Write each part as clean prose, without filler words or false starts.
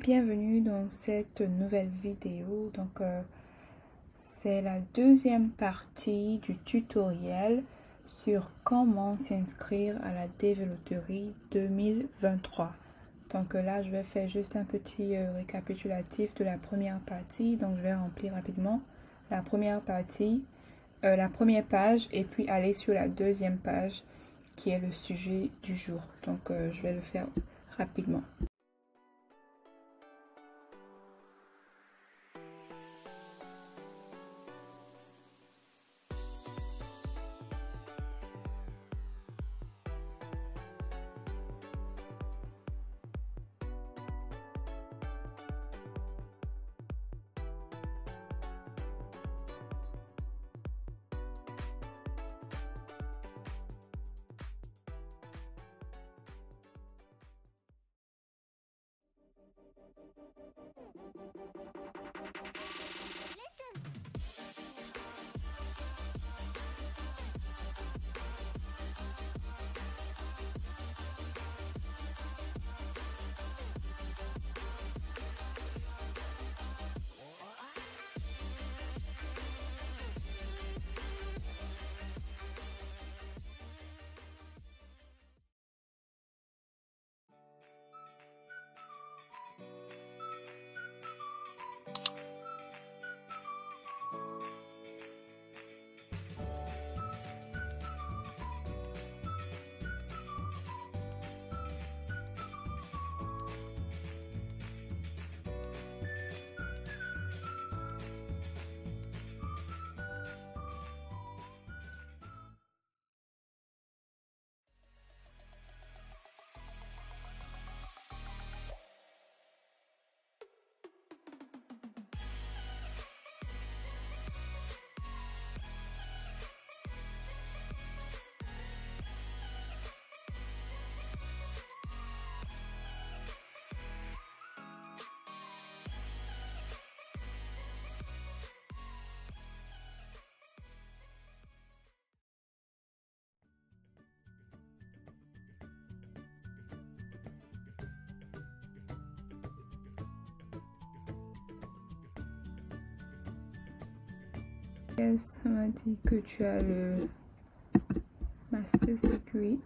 bienvenue dans cette nouvelle vidéo. C'est la deuxième partie du tutoriel sur comment s'inscrire à la développerie 2023. Là, je vais faire juste un petit récapitulatif de la première partie. Donc, je vais remplir rapidement la première partie, la première page et puis aller sur la deuxième page qui est le sujet du jour. Je vais le faire rapidement. Ça m'a dit que tu as le Master's Degree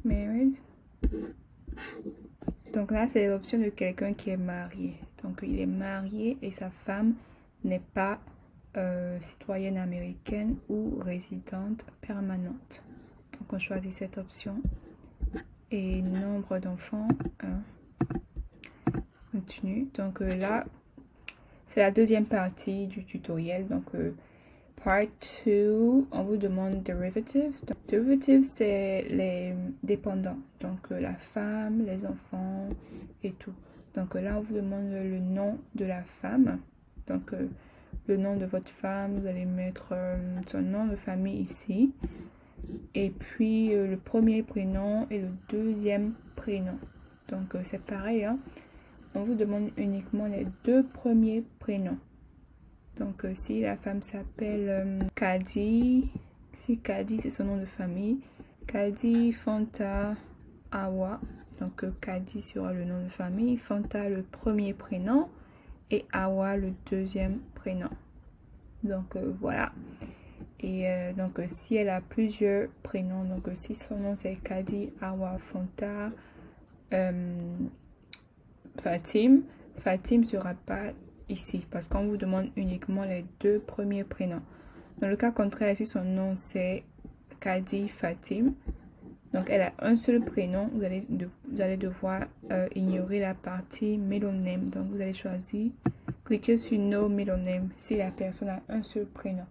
Married. Donc là, c'est l'option de quelqu'un qui est marié. Donc il est marié et sa femme n'est pas citoyenne américaine ou résidente permanente. Donc on choisit cette option. Et nombre d'enfants, 1. Continue. Là, c'est la deuxième partie du tutoriel. Part 2, on vous demande derivatives. Derivatives, c'est les dépendants. La femme, les enfants et tout. Là, on vous demande le nom de la femme. Le nom de votre femme, vous allez mettre son nom de famille ici. Et puis, le premier prénom et le deuxième prénom. C'est pareil, hein. On vous demande uniquement les 2 premiers prénoms. Si la femme s'appelle Kadi, si Kadi c'est son nom de famille, Kadi Fanta Awa, Kadi sera le nom de famille, Fanta le premier prénom et Awa le deuxième prénom. Voilà. Et si elle a plusieurs prénoms, si son nom c'est Kadi Awa Fanta Fatim sera pas ici parce qu'on vous demande uniquement les 2 premiers prénoms. Dans le cas contraire, si son nom c'est Kadi Fatim, elle a un seul prénom, vous allez devoir ignorer la partie middle name. Vous allez choisir, cliquer sur No middle name si la personne a un seul prénom.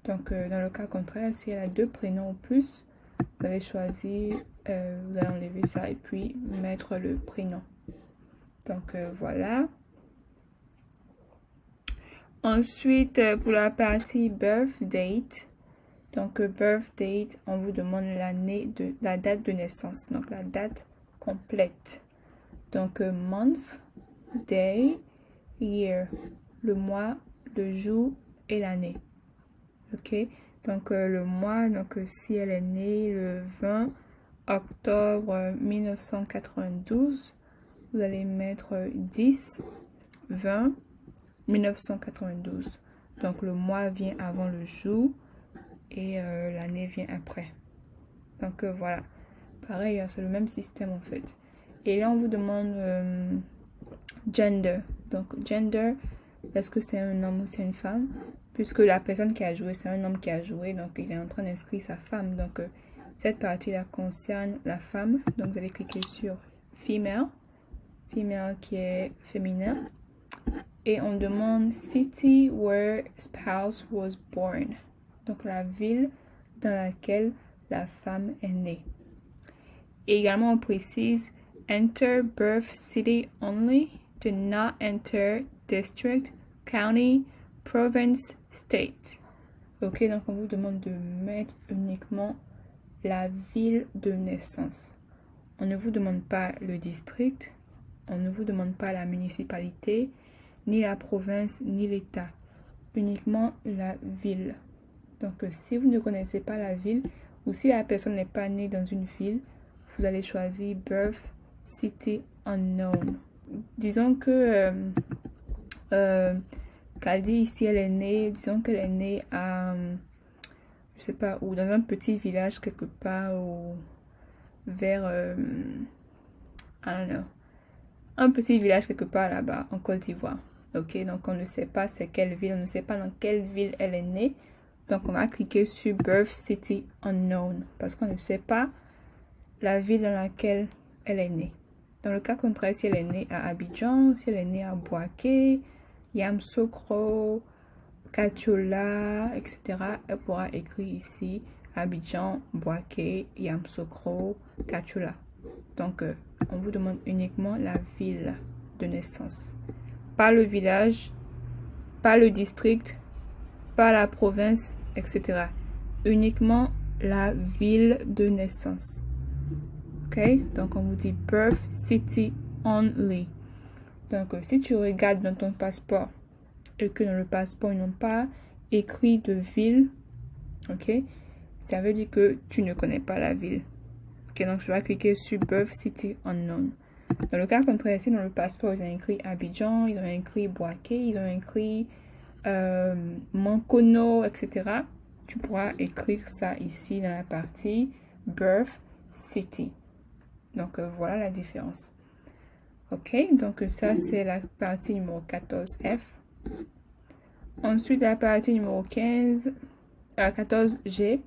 Dans le cas contraire, si elle a 2 prénoms ou plus, vous allez choisir, vous allez enlever ça et puis mettre le prénom. Voilà. Ensuite, pour la partie birth date, birth date, on vous demande la date de naissance, la date complète. Month, day, year, le mois, le jour et l'année. Ok, le mois, si elle est née le 20 octobre 1992, vous allez mettre 10, 20, 1992. Donc le mois vient avant le jour et l'année vient après. Donc voilà. Pareil, c'est le même système en fait. Et là, on vous demande gender. Donc gender, est-ce que c'est un homme ou c'est une femme? Puisque la personne qui a joué, c'est un homme qui a joué. Donc il est en train d'inscrire sa femme. Donc cette partie-là concerne la femme. Donc vous allez cliquer sur female. Female qui est féminin. Et on demande city where spouse was born. Donc la ville dans laquelle la femme est née. Et également on précise enter birth city only. Do not enter district, county, province, state. Ok, donc on vous demande de mettre uniquement la ville de naissance. On ne vous demande pas le district, on ne vous demande pas la municipalité, ni la province, ni l'État. Uniquement la ville. Donc si vous ne connaissez pas la ville, ou si la personne n'est pas née dans une ville, vous allez choisir birth city unknown. Disons que Kadi ici elle est née, disons qu'elle est née à je sais pas où, dans un petit village quelque part ou vers I don't know, un petit village quelque part là-bas en Côte d'Ivoire. Ok, donc on ne sait pas c'est quelle ville, on ne sait pas dans quelle ville elle est née. Donc on va cliquer sur birth city unknown parce qu'on ne sait pas la ville dans laquelle elle est née. Dans le cas contraire, si elle est née à Abidjan, si elle est née à Bouaké, Yamoussoukro, Kachola, etc., elle pourra écrire ici Abidjan, Bouaké, Yamoussoukro, Kachola. Donc, on vous demande uniquement la ville de naissance. Pas le village, pas le district, pas la province, etc. Uniquement la ville de naissance. Ok, donc on vous dit birth city only. Donc si tu regardes dans ton passeport et que dans le passeport ils n'ont pas écrit de ville, ok, ça veut dire que tu ne connais pas la ville. Ok, donc je vais cliquer sur birth city unknown. Dans le cas contraire, ici dans le passeport ils ont écrit Abidjan, ils ont écrit Bouaké, ils ont écrit Mankono, etc. Tu pourras écrire ça ici dans la partie birth city. Donc voilà la différence. Ok, donc ça c'est la partie numéro 14F. Ensuite la partie numéro 14G.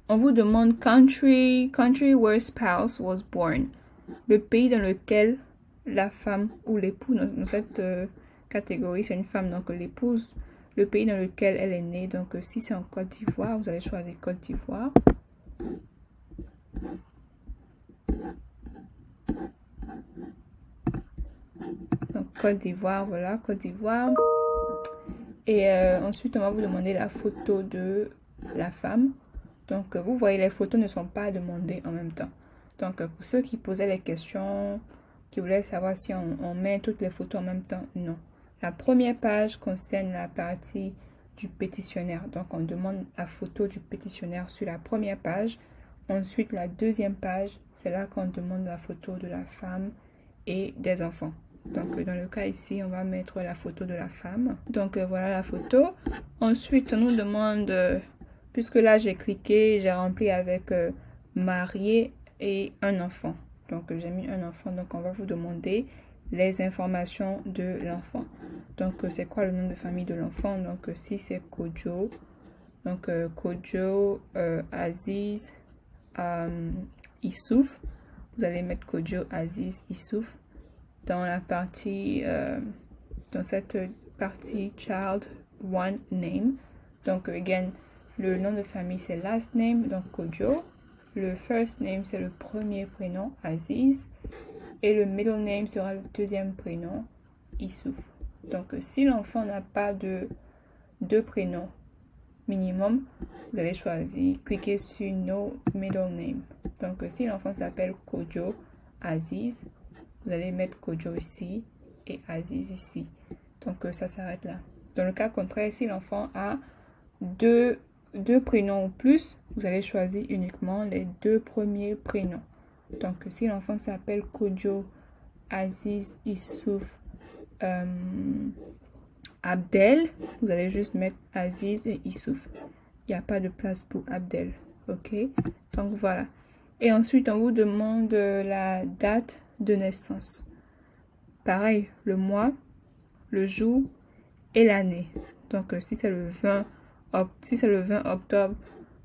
On vous demande country where spouse was born. Le pays dans lequel la femme ou l'époux, dans cette catégorie c'est une femme, donc l'épouse, le pays dans lequel elle est née. Donc si c'est en Côte d'Ivoire, vous allez choisir Côte d'Ivoire. Donc Côte d'Ivoire, voilà, Côte d'Ivoire. Et ensuite, on va vous demander la photo de la femme. Donc vous voyez, les photos ne sont pas demandées en même temps. Donc pour ceux qui posaient les questions, qui voulaient savoir si on met toutes les photos en même temps, non. La première page concerne la partie du pétitionnaire. Donc on demande la photo du pétitionnaire sur la première page. Ensuite, la deuxième page, c'est là qu'on demande la photo de la femme et des enfants. Donc, dans le cas ici, on va mettre la photo de la femme. Donc, voilà la photo. Ensuite, on nous demande, puisque là, j'ai cliqué, j'ai rempli avec marié et un enfant. Donc, j'ai mis un enfant. Donc, on va vous demander les informations de l'enfant. Donc, c'est quoi le nom de famille de l'enfant? Donc, si c'est Kojo. Donc, Kojo, Aziz, Issouf, vous allez mettre Kojo, Aziz, Issouf dans la partie dans cette partie child one name. Donc again, le nom de famille c'est last name, donc Kojo, le first name c'est le premier prénom Aziz et le middle name sera le deuxième prénom Issouf. Donc si l'enfant n'a pas de deux prénoms minimum, vous allez choisir, cliquer sur No Middle Name. Donc si l'enfant s'appelle Kojo Aziz, vous allez mettre Kojo ici et Aziz ici. Donc ça s'arrête là. Dans le cas contraire, si l'enfant a deux prénoms ou plus, vous allez choisir uniquement les deux premiers prénoms. Donc si l'enfant s'appelle Kojo Aziz Issouf Abdel, vous allez juste mettre Aziz et Issouf. Il n'y a pas de place pour Abdel. Ok, donc voilà. Et ensuite, on vous demande la date de naissance. Pareil, le mois, le jour et l'année. Donc, si c'est le 20 octobre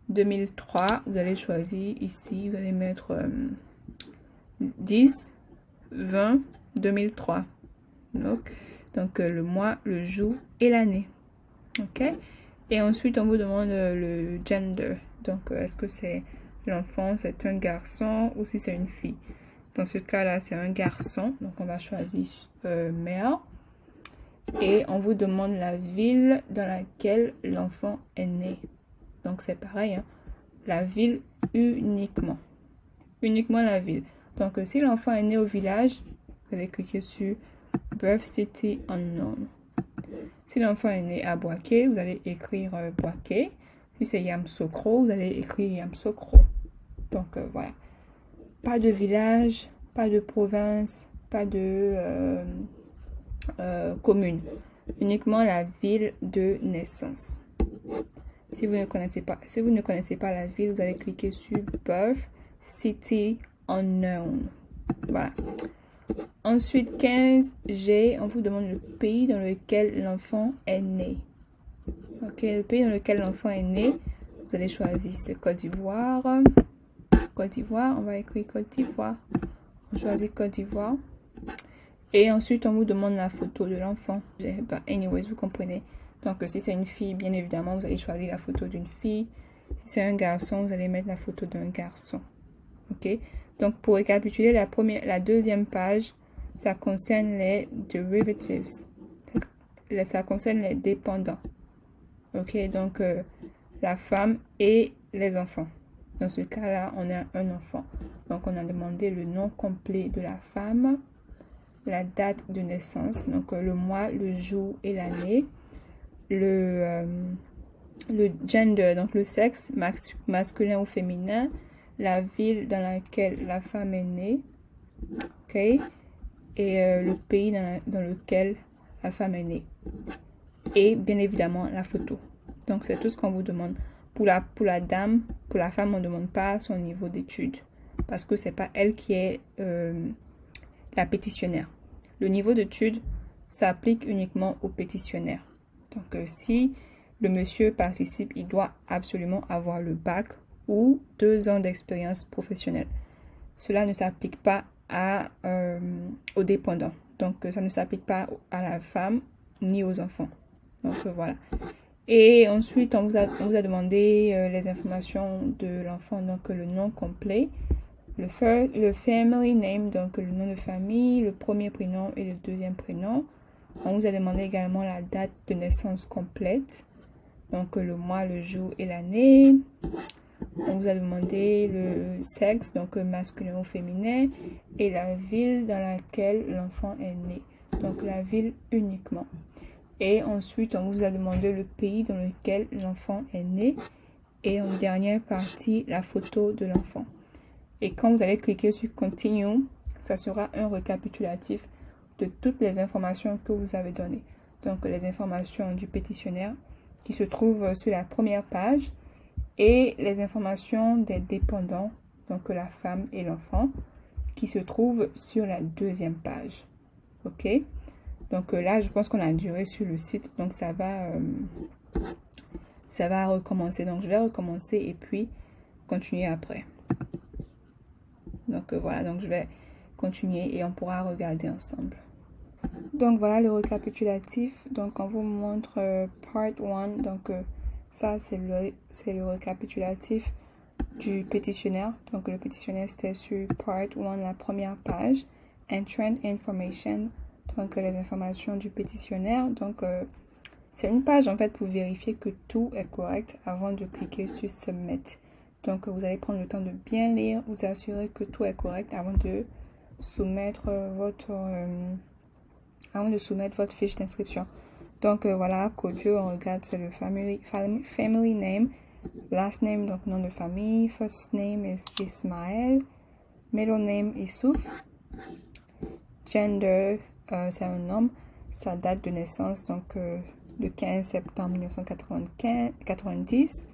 2003, vous allez choisir ici, vous allez mettre 10, 20, 2003. Donc le mois, le jour et l'année. Ok. Et ensuite, on vous demande le gender. Donc, est-ce que c'est l'enfant, c'est un garçon ou si c'est une fille. Dans ce cas-là, c'est un garçon. Donc, on va choisir male. Et on vous demande la ville dans laquelle l'enfant est né. Donc, c'est pareil. Hein? La ville uniquement. Uniquement la ville. Donc, si l'enfant est né au village, vous allez cliquer sur Birth City Unknown. Si l'enfant est né à Boaké, vous allez écrire Boaké. Si c'est Yamoussoukro, vous allez écrire Yamoussoukro. Donc, voilà. Pas de village, pas de province, pas de commune. Uniquement la ville de naissance. Si vous ne connaissez pas la ville, vous allez cliquer sur Birth City Unknown. Voilà. Ensuite, 15G, on vous demande le pays dans lequel l'enfant est né. Ok, le pays dans lequel l'enfant est né, vous allez choisir c'est Côte d'Ivoire. Côte d'Ivoire, on va écrire Côte d'Ivoire. On choisit Côte d'Ivoire. Et ensuite, on vous demande la photo de l'enfant. Anyways, vous comprenez. Donc, si c'est une fille, bien évidemment, vous allez choisir la photo d'une fille. Si c'est un garçon, vous allez mettre la photo d'un garçon. Ok. Donc, pour récapituler, la deuxième page, ça concerne les derivatives. Ça concerne les dépendants. Ok. Donc, la femme et les enfants. Dans ce cas-là, on a un enfant. Donc, on a demandé le nom complet de la femme, la date de naissance, donc le mois, le jour et l'année, le gender, donc le sexe masculin ou féminin, la ville dans laquelle la femme est née, ok, et le pays dans lequel la femme est née, et bien évidemment la photo. Donc c'est tout ce qu'on vous demande. Pour la dame, pour la femme, on ne demande pas son niveau d'études parce que c'est pas elle qui est la pétitionnaire. Le niveau d'études s'applique uniquement aux pétitionnaires. Donc, si le monsieur participe, il doit absolument avoir le bac ou 2 ans d'expérience professionnelle. Cela ne s'applique pas aux dépendants. Donc, ça ne s'applique pas à la femme ni aux enfants. Donc, voilà. Et ensuite, on vous a demandé les informations de l'enfant, donc le nom complet. Le family name, donc le nom de famille, le premier prénom et le deuxième prénom. On vous a demandé également la date de naissance complète, donc le mois, le jour et l'année. On vous a demandé le sexe, donc masculin ou féminin, et la ville dans laquelle l'enfant est né, donc la ville uniquement. Et ensuite, on vous a demandé le pays dans lequel l'enfant est né, et en dernière partie, la photo de l'enfant. Et quand vous allez cliquer sur Continue, ça sera un récapitulatif de toutes les informations que vous avez données. Donc, les informations du pétitionnaire qui se trouvent sur la première page et les informations des dépendants, donc la femme et l'enfant, qui se trouvent sur la deuxième page. Ok? Donc là, je pense qu'on a duré sur le site, donc ça va recommencer. Donc, je vais recommencer et puis continuer après. Donc voilà, donc je vais continuer et on pourra regarder ensemble. Donc voilà le récapitulatif. Donc on vous montre part 1. Donc ça c'est le récapitulatif du pétitionnaire. Donc le pétitionnaire c'était sur part 1, la première page. Entrant information. Donc les informations du pétitionnaire. Donc c'est une page en fait pour vérifier que tout est correct avant de cliquer sur Submit. Donc, vous allez prendre le temps de bien lire, vous assurer que tout est correct avant de soumettre votre fiche d'inscription. Donc, voilà, Kodjo, on regarde, c'est le family name, last name, donc nom de famille, first name is Ismaël, middle name Issouf, gender, c'est un homme. Sa date de naissance, donc le 15 septembre 1990.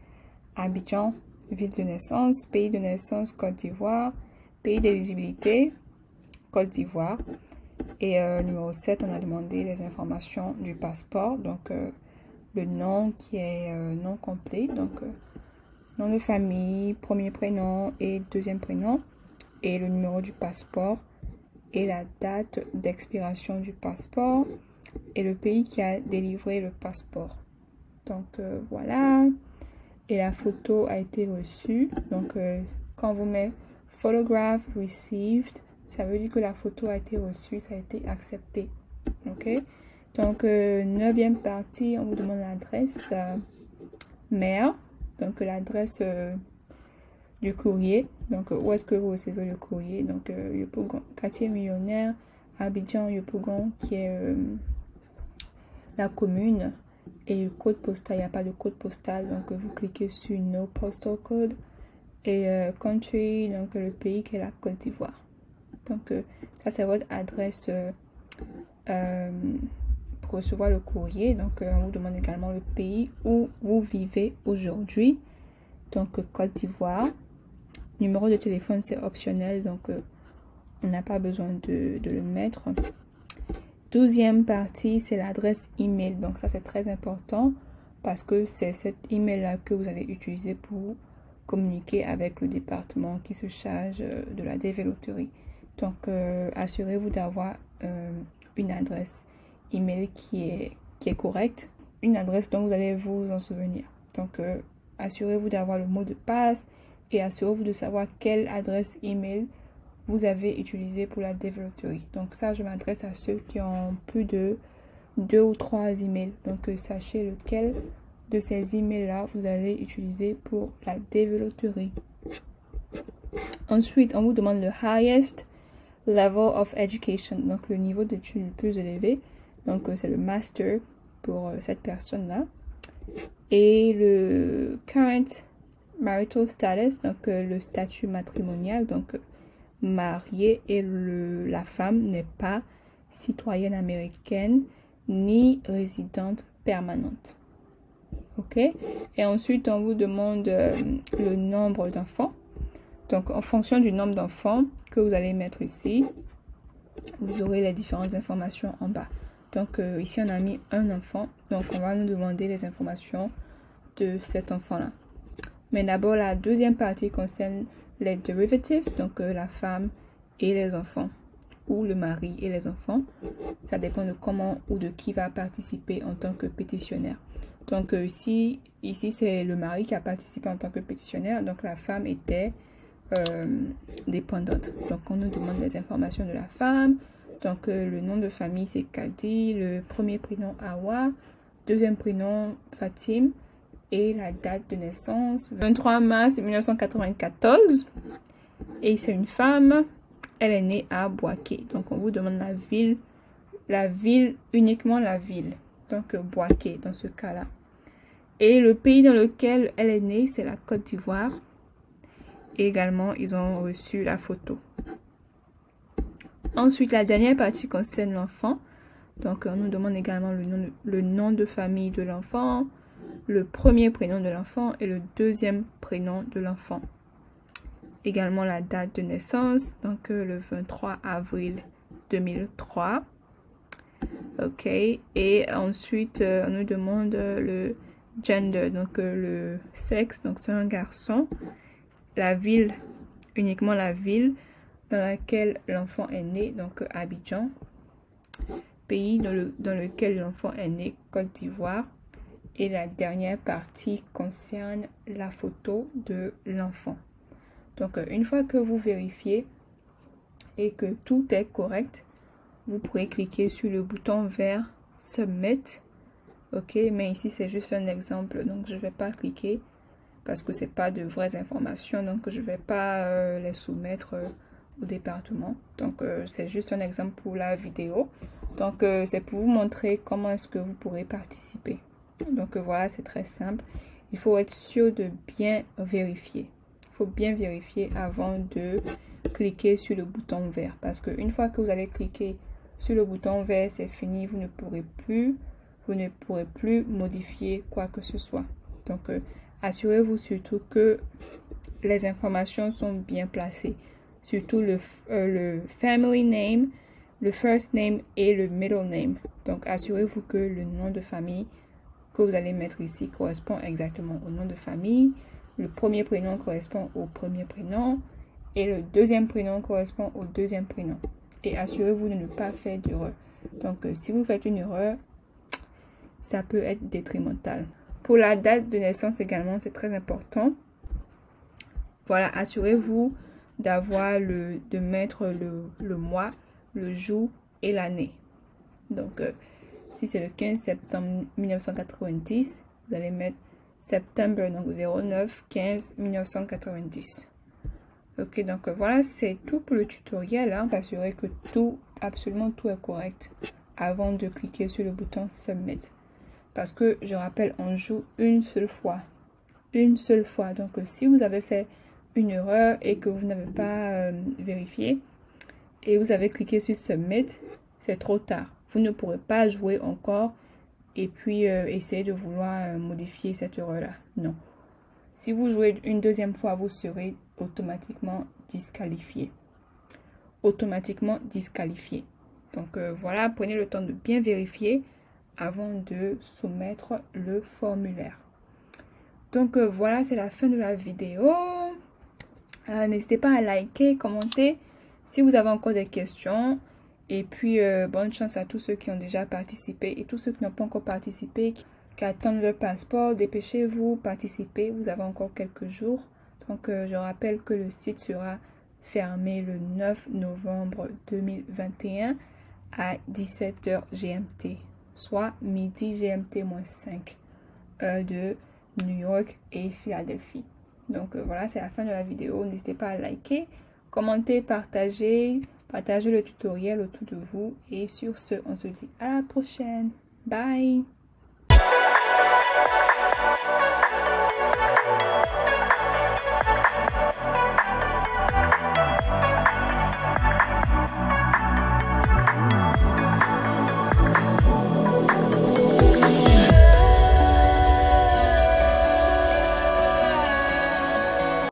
Abidjan, ville de naissance. Pays de naissance, Côte d'Ivoire. Pays d'éligibilité, Côte d'Ivoire. Et numéro 7, on a demandé les informations du passeport. Donc, le nom qui est nom complet. Donc, nom de famille, premier prénom et deuxième prénom. Et le numéro du passeport. Et la date d'expiration du passeport. Et le pays qui a délivré le passeport. Donc, voilà. Et la photo a été reçue. Donc, quand vous mettez photograph received, ça veut dire que la photo a été reçue, ça a été accepté. Ok. Donc, 9e partie, on vous demande l'adresse mail. Donc, l'adresse du courrier. Donc, où est-ce que vous recevez le courrier? Donc, Yopougon, quartier millionnaire, Abidjan, Yopougon, qui est la commune. Et le code postal, il n'y a pas de code postal. Donc, vous cliquez sur No Postal Code. Et country, donc le pays qui est la Côte d'Ivoire. Donc, ça, c'est votre adresse pour recevoir le courrier. Donc, on vous demande également le pays où vous vivez aujourd'hui. Donc, Côte d'Ivoire. Numéro de téléphone, c'est optionnel. Donc, on n'a pas besoin de le mettre. 12e partie, c'est l'adresse email. Donc, ça, c'est très important parce que c'est cet email-là que vous allez utiliser pour communiquer avec le département qui se charge de la développerie. Donc, assurez-vous d'avoir une adresse email qui est correcte, une adresse dont vous allez vous en souvenir. Donc, assurez-vous d'avoir le mot de passe et assurez-vous de savoir quelle adresse email vous avez utilisée pour la développerie. Donc, ça, je m'adresse à ceux qui ont plus de 2 ou 3 emails. Donc, sachez lequel de ces emails-là vous allez utiliser pour la développerie. Ensuite, on vous demande le highest level of education, donc le niveau d'études le plus élevé. Donc, c'est le master pour cette personne-là. Et le current marital status, donc le statut matrimonial, donc marié, et la femme n'est pas citoyenne américaine ni résidente permanente. Ok, et ensuite on vous demande le nombre d'enfants. Donc en fonction du nombre d'enfants que vous allez mettre ici, vous aurez les différentes informations en bas. Donc ici on a mis un enfant, donc on va nous demander les informations de cet enfant là. Mais d'abord la deuxième partie concerne les derivatives, donc la femme et les enfants, ou le mari et les enfants. Ça dépend de comment ou de qui va participer en tant que pétitionnaire. Donc ici c'est le mari qui a participé en tant que pétitionnaire. Donc la femme était dépendante. Donc on nous demande les informations de la femme. Donc le nom de famille c'est Kadi, le premier prénom Awa, deuxième prénom Fatim et la date de naissance 23 mars 1994. Et c'est une femme. Elle est née à Boaké. Donc on vous demande la ville, uniquement la ville. Donc, Boaké, dans ce cas-là. Et le pays dans lequel elle est née, c'est la Côte d'Ivoire. Et également, ils ont reçu la photo. Ensuite, la dernière partie concerne l'enfant. Donc, on nous demande également le nom de famille de l'enfant, le premier prénom de l'enfant et le deuxième prénom de l'enfant. Également, la date de naissance, donc le 23 avril 2003. Ok, et ensuite on nous demande le gender, donc le sexe, donc c'est un garçon, la ville, uniquement la ville dans laquelle l'enfant est né, donc Abidjan, pays dans lequel l'enfant est né, Côte d'Ivoire, et la dernière partie concerne la photo de l'enfant. Donc une fois que vous vérifiez et que tout est correct, vous pourrez cliquer sur le bouton vert Submit. Ok, mais ici c'est juste un exemple, donc je ne vais pas cliquer parce que c'est pas de vraies informations, donc je ne vais pas les soumettre au département. Donc c'est juste un exemple pour la vidéo. Donc c'est pour vous montrer comment est-ce que vous pourrez participer. Donc voilà, c'est très simple. Il faut être sûr de bien vérifier. Il faut bien vérifier avant de cliquer sur le bouton vert. Parce qu'une fois que vous allez cliquer sur le bouton vert, c'est fini. Vous ne pourrez plus modifier quoi que ce soit. Donc, assurez-vous surtout que les informations sont bien placées. Surtout le family name, le first name et le middle name. Donc, assurez-vous que le nom de famille que vous allez mettre ici correspond exactement au nom de famille. Le premier prénom correspond au premier prénom et le deuxième prénom correspond au deuxième prénom. Et assurez-vous de ne pas faire d'erreur. Donc, si vous faites une erreur, ça peut être détrimental. Pour la date de naissance également, c'est très important. Voilà, assurez-vous de mettre le mois, le jour et l'année. Donc, si c'est le 15 septembre 1990, vous allez mettre septembre, donc 09 15 1990. Ok, donc voilà, c'est tout pour le tutoriel. Assurez que absolument tout est correct avant de cliquer sur le bouton Submit. Parce que, je rappelle, on joue une seule fois. Une seule fois. Donc, si vous avez fait une erreur et que vous n'avez pas vérifié et vous avez cliqué sur Submit, c'est trop tard. Vous ne pourrez pas jouer encore et puis essayer de vouloir modifier cette erreur-là. Non. Si vous jouez une deuxième fois, vous serez automatiquement disqualifié. Automatiquement disqualifié. Donc voilà, prenez le temps de bien vérifier avant de soumettre le formulaire. Donc voilà, c'est la fin de la vidéo. N'hésitez pas à liker, commenter si vous avez encore des questions. Et puis, bonne chance à tous ceux qui ont déjà participé et tous ceux qui n'ont pas encore participé, qui attendent leur passeport. Dépêchez-vous, participez. Vous avez encore quelques jours. Donc, je rappelle que le site sera fermé le 9 novembre 2021 à 17h GMT, soit midi GMT-5, heure de New York et Philadelphie. Donc, voilà, c'est la fin de la vidéo. N'hésitez pas à liker, commenter, partager le tutoriel autour de vous. Et sur ce, on se dit à la prochaine. Bye!